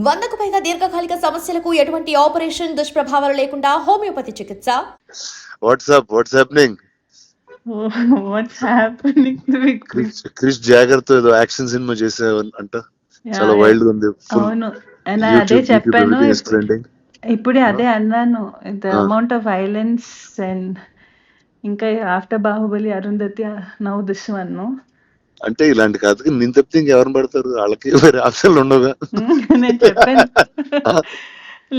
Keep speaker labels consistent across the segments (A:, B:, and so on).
A: 100కు పైగా దీర్ఘకాలిక సమస్యలకు ఎటువంటి ఆపరేషన్ దుష్ప్రభావాలు లేకుండా హోమియోపతి చికిత్స.
B: What's happening?
C: What's happening with
B: Krish జాగర్ తో ఏదో యాక్షన్ సినిమా చేసావు అంట, చాలా వైల్డ్ గా ఉంది.
C: అవును, అదే చెప్పాను ఇప్పుడే,
B: Huh?
C: అదే అన్నాను. The
B: Huh.
C: Amount of violence and ఇంకా after Baahubali Arundhati now this one.
B: అంటే ఇలాంటి కథకి నేను తప్పితే ఇంకెవరిని పడతారు? వాళ్ళకి వేరే ఆప్షన్లు ఉండవుగా.
C: నేను చెప్పాను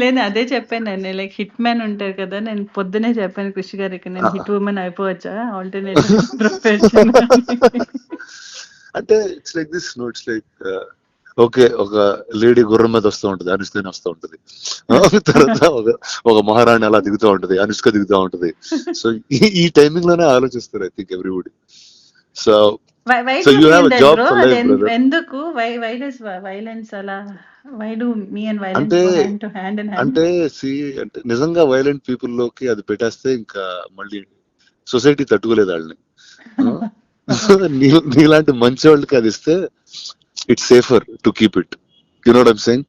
C: లేదు, అదే చెప్పాను నేను. లైక్ హిట్ మ్యాన్ ఉంటారు కదా, నేను పొద్దునే చెప్పాను కృషి గారికి, నేను హిట్ ఉమెన్ అయిపోవచ్చా ఆల్టర్నేట్ ప్రొఫెషన్.
B: అంటే it's like this, no it's like okay, ఒక లేడీ గుర్రం మీద వస్తూ ఉంటది, అనుష్కని వస్తూ ఉంటది. తర్వాత ఒక మహారాణి అలా దిగుతూ ఉంటది, అనుష్క దిగుతూ ఉంటది. సో ఈ టైమింగ్ లోనే ఆలోచిస్తారు I think everybody. So
C: So
B: you have a job for life, brother.
C: ఎందుకు వై డస్ వైలెన్స్ అలా, why do me and violence
B: అంటే
C: hand to hand in hand?
B: అంటే అంటే నిజంగా వైలెంట్ పీపుల్ లోకి అది పెట్టేస్తే ఇంకా మళ్ళీ సొసైటీ తట్టుకోలేదు వాళ్ళని. నీలాంటి మంచి వాళ్ళకి అది ఇస్తే it's safer to keep it. You know what I'm saying?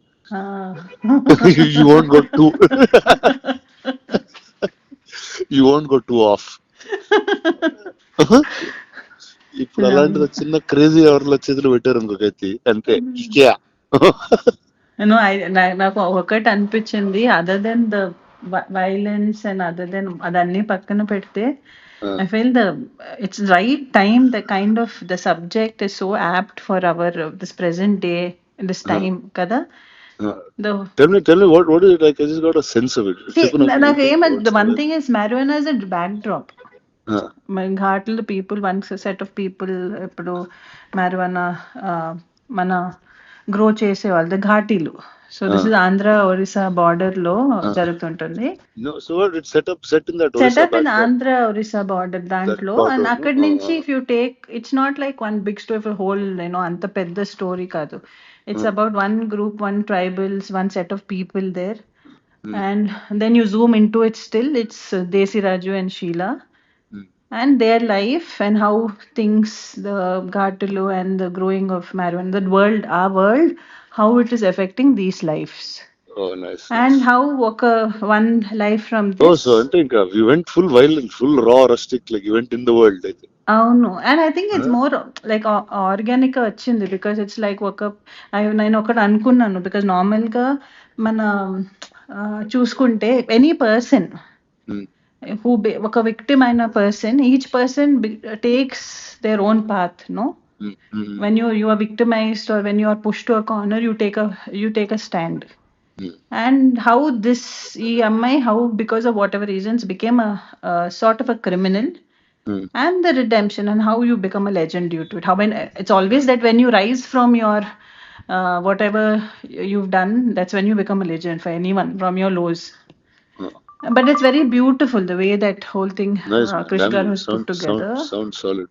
B: You won't go too off. ఇప్పుడు అలాంటిది చిన్న క్రేజీ ఎవరిలో చేతులు పెట్టారు ఇంకొకటి అంతే.
C: నాకు ఒకటి అనిపించింది, other than the violence and other than అదన్నీ పక్కన పెడితే, I feel it's right time, the kind of the subject is so apt for our this present day, this time kada.
B: Tell me what is it like? I just got a sense of it.
C: నాకు the one thing is marijuana is a backdrop. ఘాట్లు people, one set of people ఇప్పుడు marijuana మన grow చేసే వాళ్ళు ఘాటీలు. So this is Andhra Orissa border లో జరుగుతుంటుంది. Setup in Andhra Orissa border దాంట్లో. అండ్ అక్కడి నుంచి if you take, it's not like one big story for whole అంత పెద్ద స్టోరీ కాదు. It's about one group, one tribals, one set of people there. And then you zoom in to it, still it's Desi Raju and Sheela and their life and how things, the Ghatulu and the growing of marijuana, the world, our world, how it is affecting these lives.
B: Oh, nice.
C: And how one life from this.
B: Oh, so I think we went full violent, full raw, rustic, like you went in the world, I think.
C: అవును, and I think it's more like organic వచ్చింది, because it's like నేను ఒకటి అనుకున్నాను, because నార్మల్గా మన చూసుకుంటే any person who ఒక victim అయిన person, each person takes their own path, no? When you are victimized or when you are pushed to a corner, you take a stand. And how this ఈ అమ్మాయి, how because of whatever reasons became a sort of a criminal, and the redemption and how you become a legend due to it. How when it's always that when you rise from your whatever you've done, that's when you become a legend for anyone, from your lows. But it's very beautiful the way that whole thing Krish Garu has put together.
B: Sounds solid.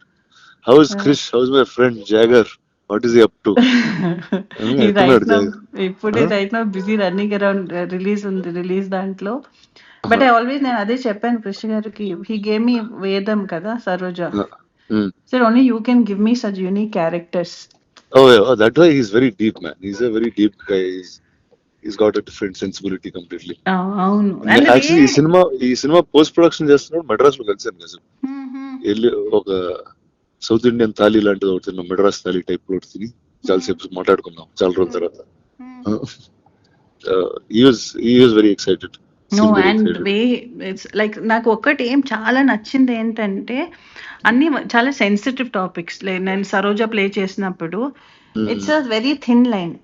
B: How is Krish? How's my friend Jagger? What is he up to?
C: right now busy running around release దాంట్లో. But I always, నేను అదే చెప్పాను కృష్ గారికి, he gave me వేదం కదా, Saroja. So only you can give me such unique characters.
B: Oh, that's why he's very deep, man. He's a very deep guy. He's got a different sensibility completely.
C: అవును,
B: actually ఈ cinema post production చేస్తున్నాడు మెడ్రాస్ లో కలిసాను కదా. వెళ్ళి ఒక south Indian thali లాంటిది ఒకటి తిన్నాం, మెడ్రాస్ థాలీ టైప్ ఒకటి తిని చాలాసేపు మాట్లాడుకున్నాం చాలా రోజుల తర్వాత. he was very excited.
C: No, and way it's like నాకు ఒక్కటి ఏం చాలా నచ్చింది ఏంటంటే, అన్ని చాలా సెన్సిటివ్ టాపిక్స్. నేను సరోజా ప్లే చేసినప్పుడు it's a very thin line.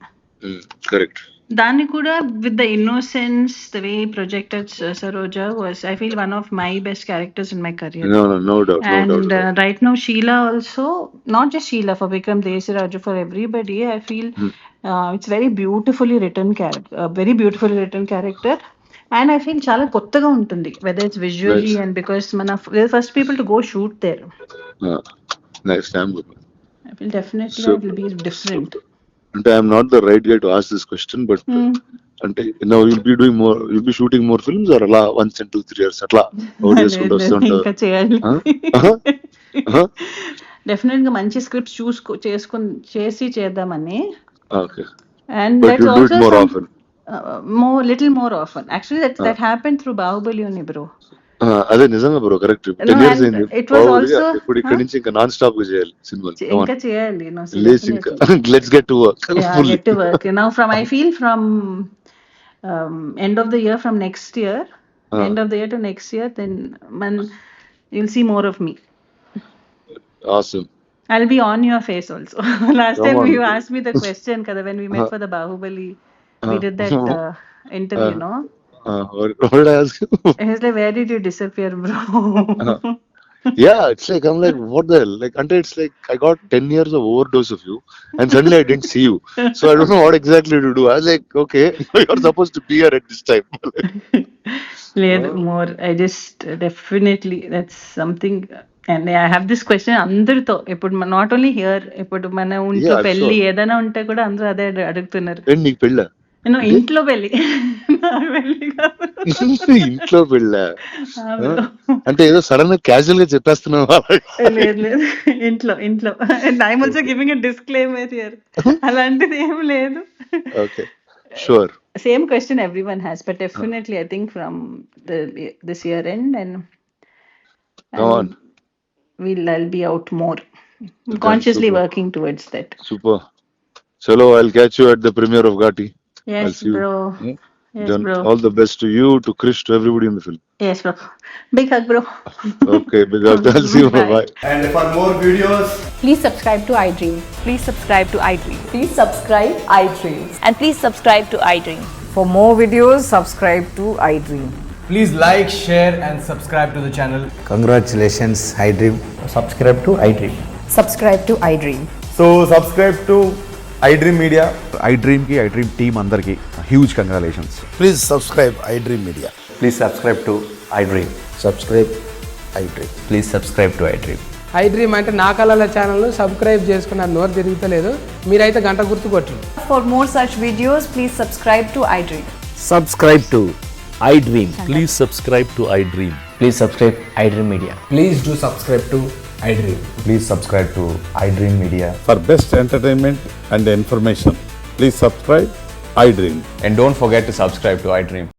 B: Correct.
C: దాన్ని కూడా with the innocence, the way he projected Saroja was, I feel, one of my best characters in my career.
B: No doubt.
C: And right now Sheila also, not just Sheila, for Vikram, Desi Raju, for everybody, I feel it's very beautifully written character, very beautifully written character. And I feel చాలా కొత్తగా ఉంటుంది, whether it's visually and because we're the first people to go shoot there.
B: Nice.
C: I feel definitely it will be different.
B: అంటే I'm not the right guy to ask this question, but అంటే now you'll be shooting more films or అలా once in 2-3 years అట్లా చేసుకుంటూ వస్తుంటారు?
C: ఇంకా చేయాలి definite గా మంచి స్క్రిప్ట్స్ చేసి చేద్దామని.
B: Okay.
C: And
B: But
C: that's
B: you do it
C: also
B: more
C: some,
B: often.
C: little more often. Actually, that happened through Bahubali only, bro.
B: అదే నిజంగా bro correct
C: No,
B: 10 years
C: and
B: అయింది
C: it was
B: బాహుబలి.
C: also,
B: ఇప్పుడు ఇక్కడ నుంచి ఇంకా నాన్ స్టాప్ గా చేయాలి సినిమాలు.
C: ఇంకా చేయాలి, no, so
B: లేచి ఇంకా
C: definitely.
B: Let's get to work
C: Yeah,
B: fully.
C: get to work. Now, I feel from end of the year, from next year, end of the year to next year, then you'll see more of me.
B: Awesome.
C: I'll be on your face also. Last
B: Come
C: time
B: on.
C: you asked me the question, kada, when we met for the Bahubali, we did that interview, no?
B: What did I ask you?
C: He was like, where did you disappear, bro?
B: Yeah, it's like I'm like what the hell? Like until it's like I got 10 years of overdose of you and suddenly I didn't see you. So I don't know what exactly to do. I was like, okay, you're supposed to be here at this time.
C: More. I just definitely, that's something. And I have this question అందరితో ఇప్పుడు not only here, ఇప్పుడు మన ఇంట్లో
B: Yeah,
C: పెళ్లి
B: sure.
C: ఏదైనా ఉంటే కూడా అందరూ అదే అడుగుతున్నారు.
B: ఏంటి నీకు పెళ్ళా?
C: ఇంట్లో పెళ్లి నాకు పెళ్లి కాదు.
B: ఇంట్లో పెళ్ళా?
C: ఆ, bro.
B: అంటే ఏదో సడన్ గా క్యాజువల్ గా చెప్పేస్తున్నావా?
C: లేదు ఇంట్లో and I'm also giving a disclaimer here. అలాంటిది ఏం లేదు.
B: Okay, sure.
C: Same question everyone has, but definitely I think from this year end, and
B: Go on.
C: I'll be out more. I'm consciously
B: super.
C: working towards that.
B: Super. Chalo, I'll catch you at the premiere of Ghati. I'll
C: Yes,
B: see you.
C: bro.
B: Hmm?
C: Yes,
B: Then
C: bro.
B: all the best to you, to Krish, to everybody in the film.
C: Yes, bro. Big hug, bro.
B: Okay, big up. I'll see you.
C: Bye.
B: Bye.
D: And for more videos,
E: Please subscribe to iDream.
F: Please subscribe to iDream.
E: Please subscribe iDream.
F: And please subscribe to iDream.
E: For more videos, subscribe to iDream.
D: please like, share, and subscribe to the channel.
G: Congratulations, iDream.
D: Subscribe to iDream.
E: Subscribe to iDream.
D: So subscribe to iDream Media.
H: iDream की iDream team अंदर की huge congratulations.
G: Please subscribe iDream Media.
I: Please subscribe to iDream.
G: Subscribe iDream.
I: Please subscribe to iDream.
J: iDream అంటే నా కళల ఛానల్ను subscribe చేసుకున్న నోరు తిరుగుతలేదు, మీరైతే గంట గుర్తు కొట్టండి.
E: For more such videos, please subscribe to iDream.
G: Subscribe to iDream.
I: Please subscribe to iDream. Please subscribe iDream Media.
D: Please do subscribe to iDream.
I: Please subscribe to iDream Media.
H: For best entertainment and information, please subscribe iDream.
I: And don't forget to subscribe to iDream.